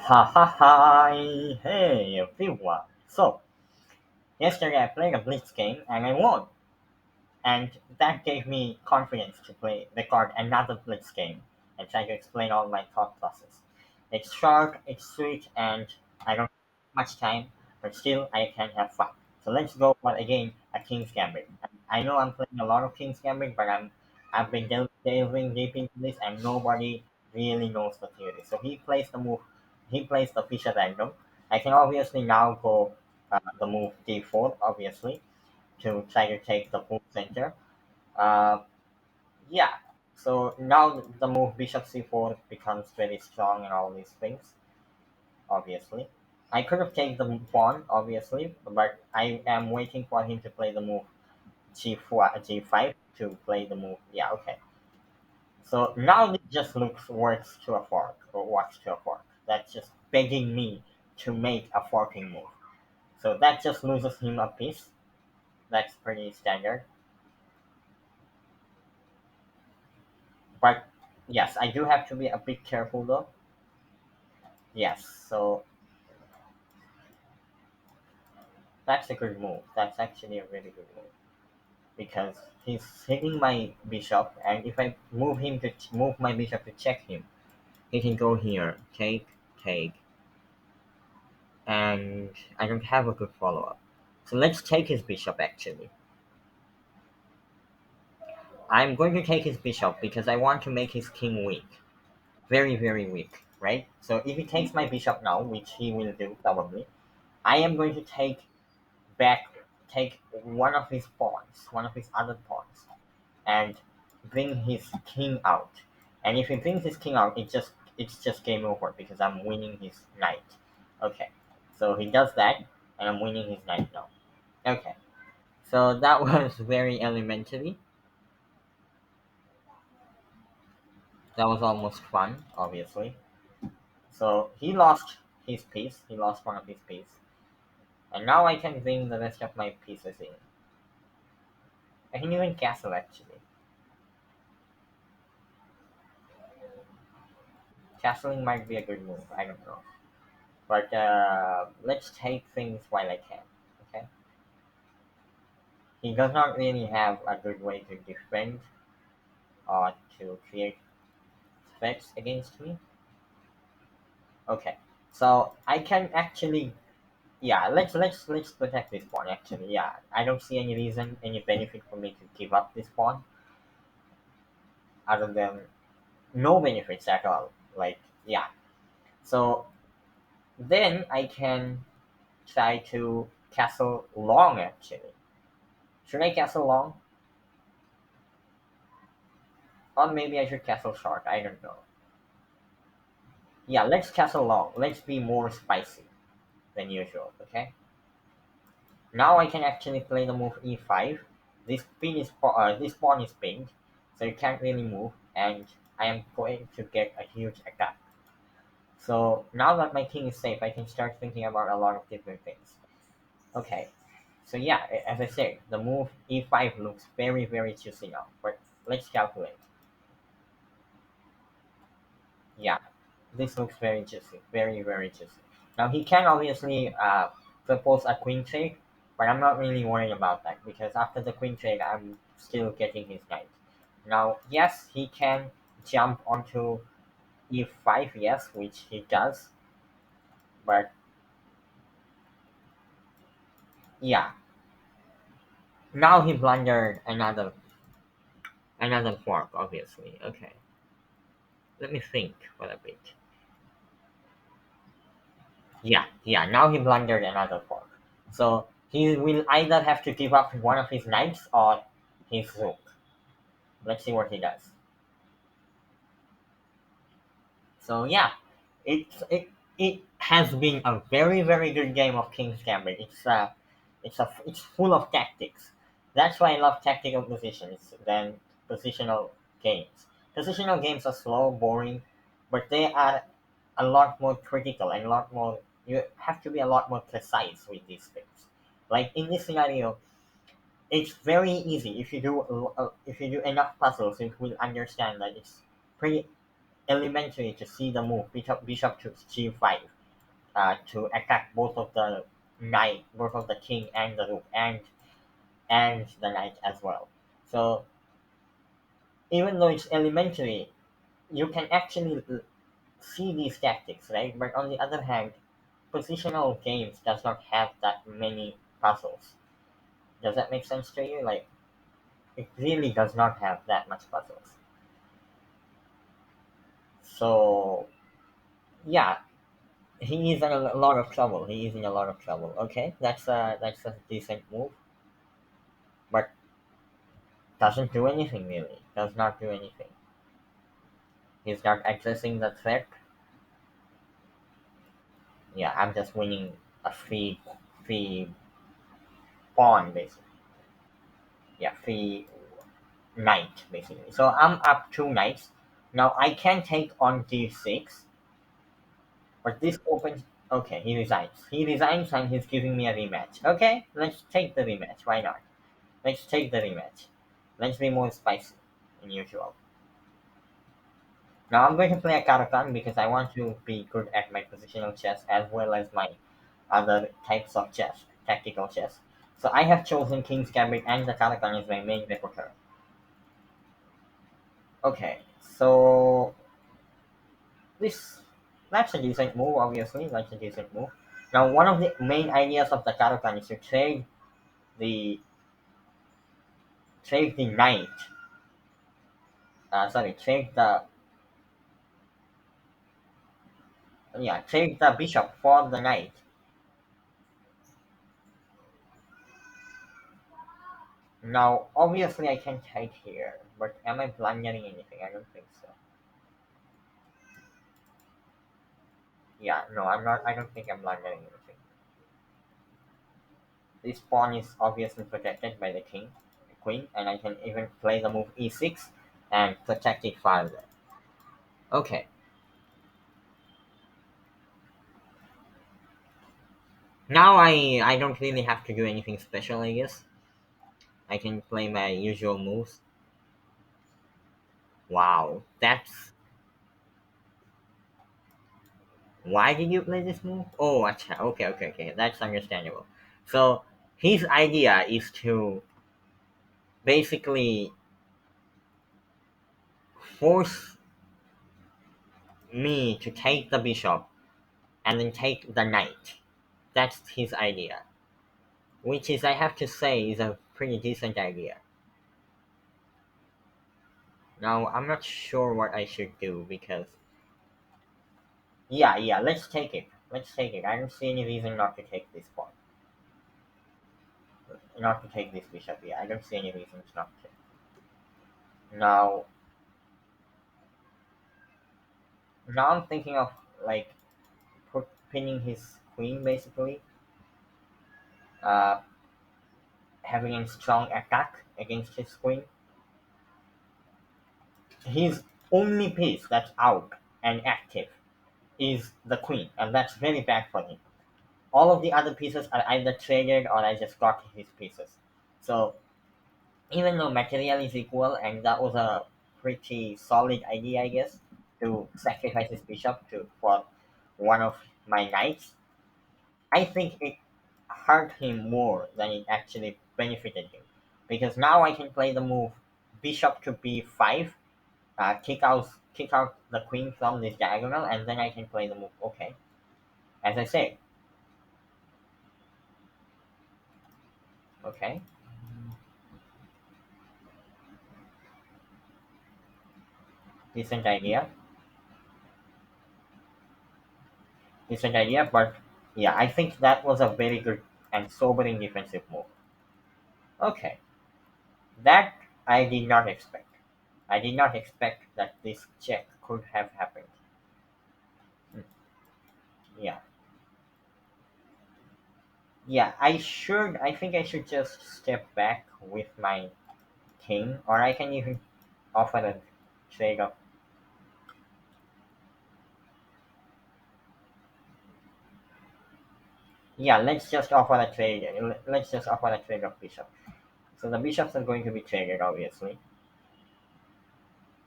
Ha ha ha! Hey everyone! So, yesterday I played a Blitz game and I won. And that gave me confidence to play record another Blitz game and try to explain all my thought process. It's short, it's sweet, and I don't have much time, but still I can have fun. So let's go for again a King's Gambit. I know I'm playing a lot of King's Gambit, but I've been delving deep into this and nobody really knows the theory. So he plays the fish at random. I can obviously now go the move d4, obviously, to try to take the full center. Uh, yeah, so now the move bishop c4 becomes very strong and all these things, obviously. I could have taken the pawn, obviously, but I am waiting for him to play the move g4, g5 to play the move. Yeah, okay. So now it just looks works to a fork, or walks to a fork. That's just begging me to make a forking move. So that just loses him a piece. That's pretty standard. But yes, I do have to be a bit careful though. Yes, so that's a good move. That's actually a really good move because he's hitting my bishop, and if I move my bishop to check him, he can go here, take, take, and I don't have a good follow up. So let's take his bishop actually. I'm going to take his bishop because I want to make his king weak, very very weak, right? So if he takes my bishop now, which he will do probably, I am going to back take one of his pawns, one of his other pawns, and bring his king out. And if he brings his king out, it's just game over because I'm winning his knight. Okay, so he does that, and I'm winning his knight now. Okay, so that was very elementary. That was almost fun, obviously. So he lost his piece. He lost one of his pieces, and now I can bring the rest of my pieces in. I can even castle actually. Castling might be a good move. I don't know. But let's take things while I can. Okay. He does not really have a good way to defend or to create threats against me. Okay. So I can actually, yeah. Let's protect this pawn. Actually, yeah. I don't see any reason, any benefit for me to give up this pawn, other than no benefits at all. Like, yeah. So then I can try to castle long. Actually, should I castle long? Or maybe I should castle short. I don't know. Yeah, let's castle long. Let's be more spicy than usual. Okay. Now I can actually play the move e5. This pawn is pinned, so you can't really move, and I am going to get a huge attack. So now that my king is safe, I can start thinking about a lot of different things. Okay. So yeah, as I said, the move e5 looks very very juicy now. But let's calculate. Yeah, this looks very juicy, very very juicy. Now he can obviously propose a queen trade, but I'm not really worried about that because after the queen trade, I'm still getting his knight. Now, yes, he can jump onto e5, yes, which he does, but yeah, now he blundered another fork, obviously. Okay, let me think for a bit. Yeah, yeah. Now he blundered another fork. So he will either have to give up one of his knights or his rook. Let's see what he does. So yeah, it has been a very very good game of King's Gambit. It's full of tactics. That's why I love tactical positions than positional games. Positional games are slow, boring, but they are a lot more critical and a lot more. You have to be a lot more precise with these things. Like in this scenario, it's very easy if you do enough puzzles. You will understand that it's pretty. elementary to see the move bishop to g5 to attack both of the knight, both of the king and the rook, and the knight as well. So even though it's elementary, you can actually see these tactics, right? But on the other hand, positional games does not have that many puzzles. Does that make sense to you? Like, it really does not have that much puzzles. So yeah, he is in a lot of trouble. He is in a lot of trouble. Okay, that's a decent move, but doesn't do anything really. Does not do anything. He's not addressing the threat. Yeah, I'm just winning a free pawn basically. Yeah, free knight basically. So I'm up two knights. Now I can take on d6, but this opens. Okay, he resigns. He resigns and he's giving me a rematch. Okay, let's take the rematch. Why not? Let's take the rematch. Let's be more spicy than usual. Now I'm going to play a Karukan because I want to be good at my positional chess as well as my other types of chess, tactical chess. So I have chosen King's Gambit and the Karukan as my main repertoire. Okay, so this that's a decent move, obviously. That's a decent move. Now, one of the main ideas of the Karukan is to the trade the knight. Sorry, trade the bishop for the knight. Now, obviously, I can take here, but am I blundering anything? I don't think so. Yeah, no, I'm not. I don't think I'm blundering anything. This pawn is obviously protected by the king, the queen, and I can even play the move e6 and protect it further. Okay, now I don't really have to do anything special, I guess. I can play my usual moves. Wow, that's why did you play this move? Oh, acha, okay, that's understandable. So his idea is to basically force me to take the bishop and then take the knight. That's his idea, which is, I have to say, is a pretty decent idea. Now, I'm not sure what I should do because, yeah, let's take it. Let's take it. I don't see any reason not to take this pawn, not to take this bishop. Yeah, I don't see any reasons not to. Now, now I'm thinking of like pinning his queen basically, uh, having a strong attack against his queen. His only piece that's out and active is the queen, and that's very bad for him. All of the other pieces are either traded or I just got his pieces. So even though material is equal, and that was a pretty solid idea, I guess, to sacrifice his bishop to for one of my knights, I think it hurt him more than it actually benefited him. Because now I can play the move bishop to b5, kick out the queen from this diagonal, and then I can play the move. Okay, as I said, okay, decent idea, decent idea, but yeah, I think that was a very good and sobering defensive move. Okay, that I did not expect. I did not expect that this check could have happened. Hmm, yeah, yeah, I think I should just step back with my king, or I can even offer a trade of. Yeah, let's just offer a trade. Let's just offer a trade of bishop. So the bishops are going to be traded, obviously.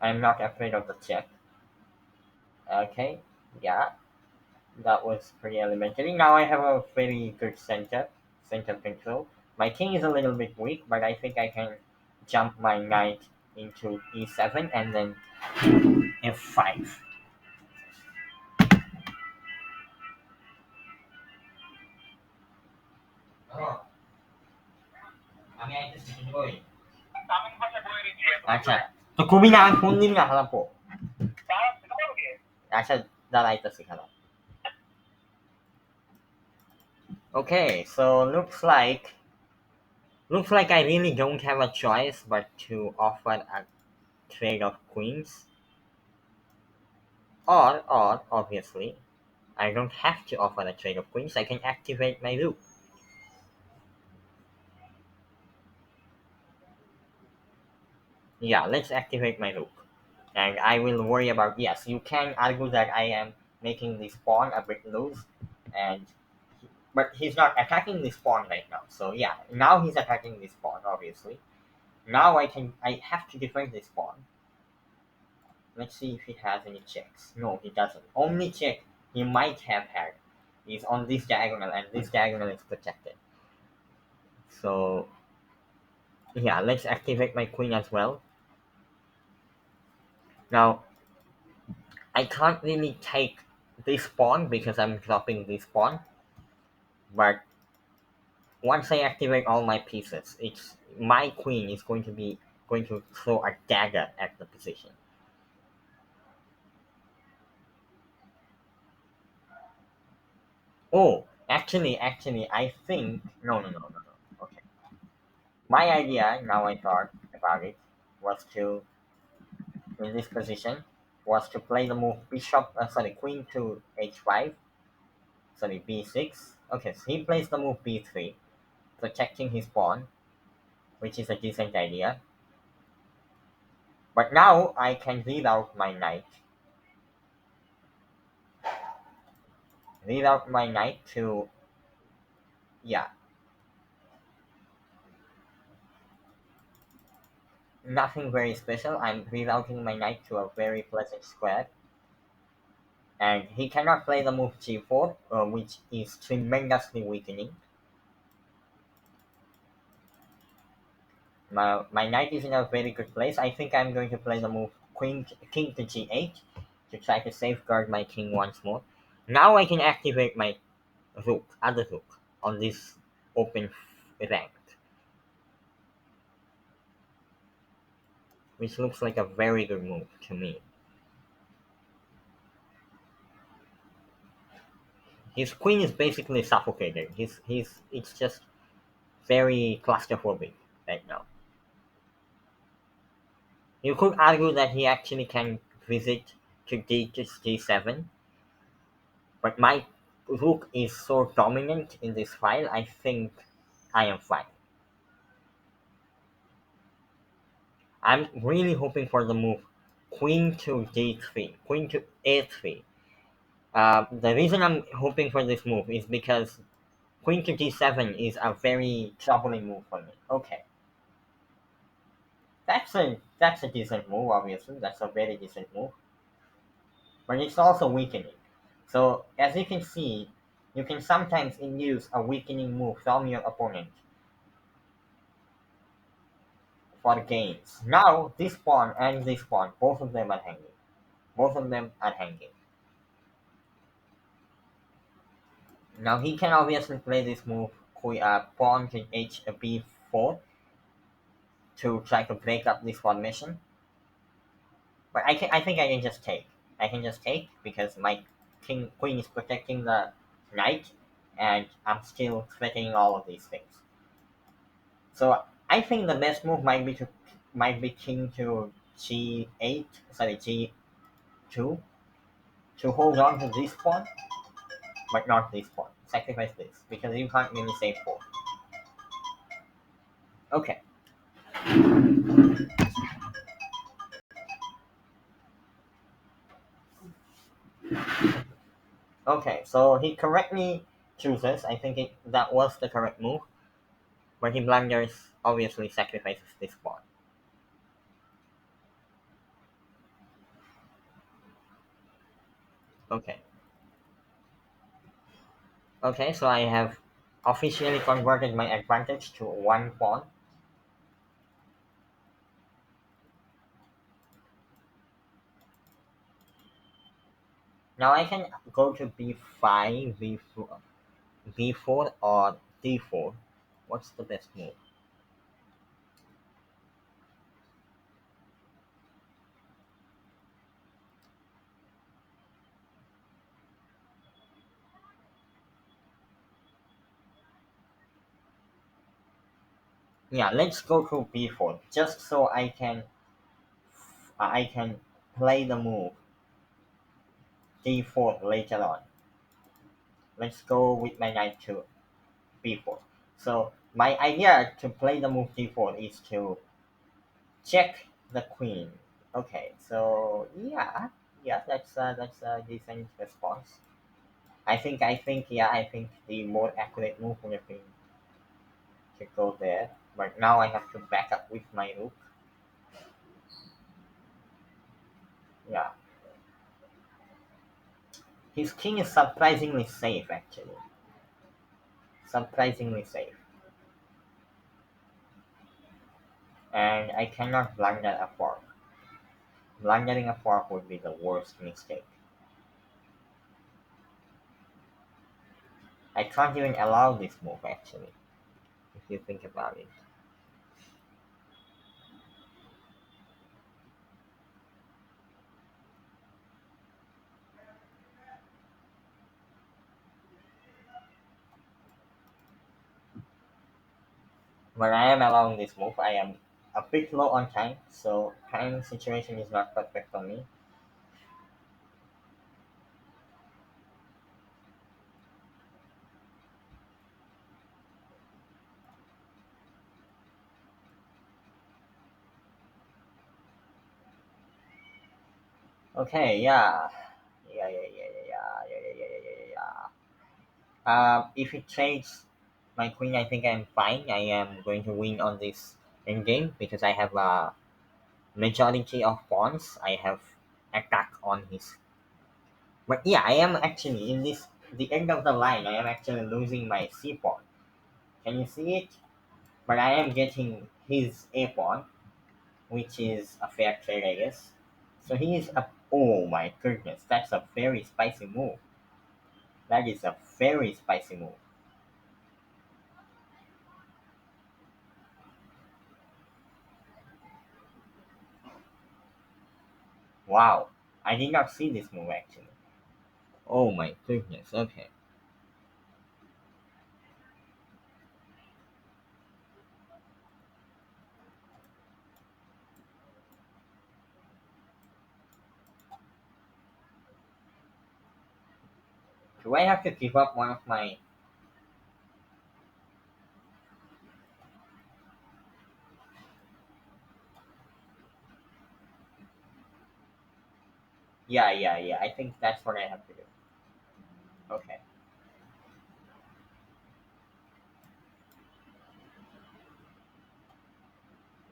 I'm not afraid of the check. Okay, yeah, that was pretty elementary. Now I have a very good center control. My king is a little bit weak, but I think I can jump my knight into e7 and then f5. Oh, kami ay ito si Boy. Acha, to kuminaan po din nga hala po. Acha, dalay to si hala. Okay, so looks like I really don't have a choice but to offer a trade of queens. Or obviously, I don't have to offer a trade of queens. I can activate my loop. Yeah, let's activate my loop. And I will worry about, yes, you can argue that I am making this pawn a bit loose, and but he's not attacking this pawn right now. So yeah, now he's attacking this pawn, obviously. Now I have to defend this pawn. Let's see if he has any checks. No, he doesn't. Only check he might have had is on this diagonal, and this diagonal is protected. So yeah, let's activate my queen as well. Now I can't really take this pawn because I'm dropping this pawn, but once I activate all my pieces, it's my queen is going to throw a dagger at the position. Oh, actually, I think no. Okay, my idea now I thought about it was to in this position was to play the move queen to h5, sorry b6. Okay, so he plays the move b3, protecting his pawn, which is a decent idea. But now I can read out my knight to yeah, nothing very special. I'm rerouting my knight to a very pleasant square, and he cannot play the move g4, which is tremendously weakening. My knight is in a very good place. I think I'm going to play the move king to g8 to try to safeguard my king once more. Now I can activate my other rook, on this open rank, which looks like a very good move to me. His queen is basically suffocated. He's it's just very claustrophobic right now. You could argue that he actually can visit to d7, but my rook is so dominant in this file. I think I am fine. I'm really hoping for the move queen to d3, queen to a3. The reason I'm hoping for this move is because queen to d7 is a very troubling move for me. Okay, that's a decent move. Obviously, that's a very decent move, but it's also weakening. So as you can see, you can sometimes induce a weakening move from your opponent for gains. Now this pawn and this pawn, both of them are hanging. Both of them are hanging. Now he can obviously play this move, pawn to b4 to try to break up this formation. But I think I can just take. I can just take because my queen is protecting the knight, and I'm still threatening all of these things. So I think the best move might be king to g8, sorry g2 to hold on to this pawn, but not this pawn. Sacrifice this because you can't really save four. Okay, okay. So he correctly chooses. I think that was the correct move, but he blunders. Obviously, sacrifices this pawn. Okay. Okay, so I have officially converted my advantage to one pawn. Now I can go to b5, b4, or d4. What's the best move? Yeah, let's go to b4, just so I can play the move d4 later on. Let's go with my knight to b4. So my idea to play the move d4 is to check the queen. Okay, so yeah, that's a decent response. I think the more accurate move would have been to go there, but now I have to back up with my rook. Yeah, his king is surprisingly safe actually, surprisingly safe, and I cannot blunder a fork. Blundering a fork would be the worst mistake. I can't even allow this move actually, if you think about it. When I am allowing this move, I am a bit low on time, so time situation is not perfect for me. Okay, yeah. Yeah. If it trades my queen, I think I'm fine. I am going to win on this endgame because I have a majority of pawns. I have attack on his. But yeah, I am actually in this the end of the line. I am actually losing my c pawn. Can you see it? But I am getting his a pawn, which is a fair trade, I guess. So he is a. Oh my goodness, that's a very spicy move. That is a very spicy move. Wow, I did not see this move actually. Oh my goodness. Okay. Do I have to give up one of my? Yeah. I think that's what I have to do. Okay.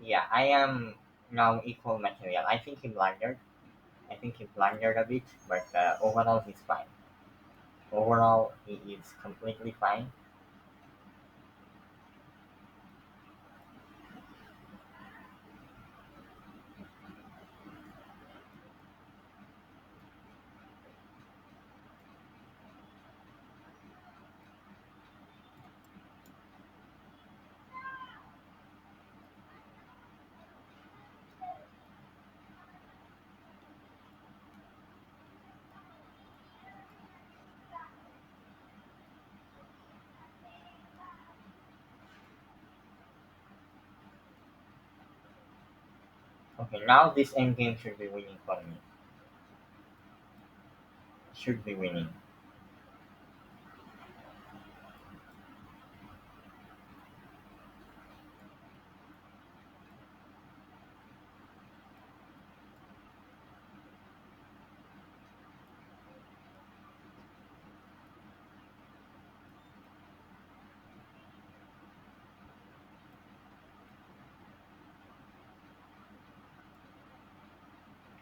Yeah, I am now equal material. I think he blundered. I think he blundered a bit, but overall he's fine. Overall, he is completely fine. Okay, now this endgame should be winning for me. Should be winning.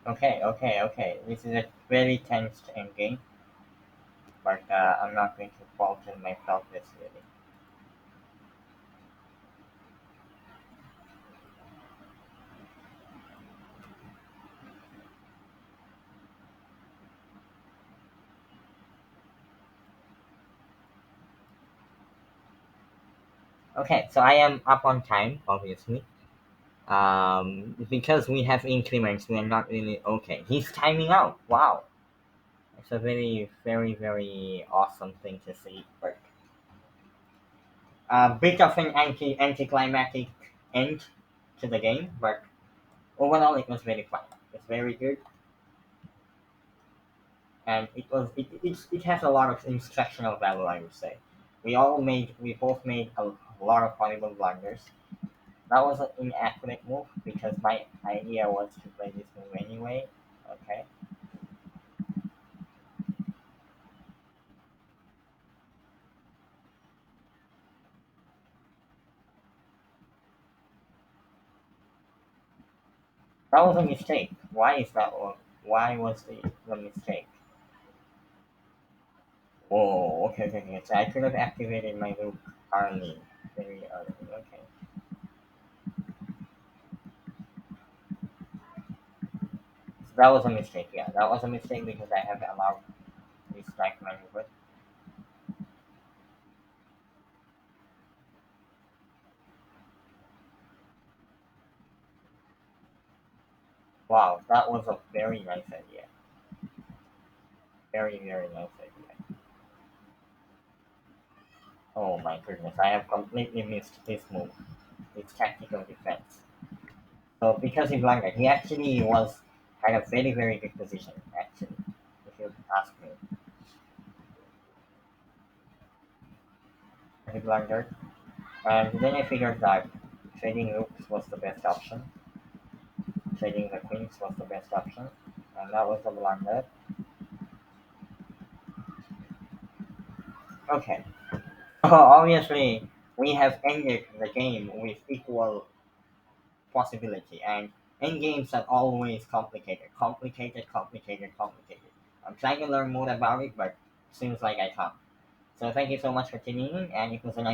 Okay. This is a very tense endgame. but I'm not going to falter myself this really. Okay, so I am up on time, obviously. Because we have increments, we are not really okay. He's timing out. Wow, it's a very, very, very awesome thing to see. But a bit of an anticlimactic end to the game, but overall it was very fun. It's very good, and it has a lot of instructional value. I would say we both made a lot of horrible blunders. That was an inaccurate move because my idea was to play this move anyway. Okay, that was a mistake. Why is that one? Why was the mistake? Oh, okay, okay, okay. So I could have activated my loop early, very early. Okay, so that was a mistake. Yeah, that was a mistake because I have allowed this strike maneuver. Wow, that was a very nice idea. Very, very nice idea. Oh my goodness, I have completely missed his move. His tactical defense. So because he blundered, he actually had a very, very good position, actually, if you ask me. He blundered. And then I figured that trading rooks was the best option. Trading the queens was the best option. And that was the blunder. Okay. Obviously, we have ended the game with equal possibility. And end games are always complicated. Complicated, complicated, complicated. I'm trying to learn more about it, but seems like I can't. So thank you so much for tuning in, and it was a nice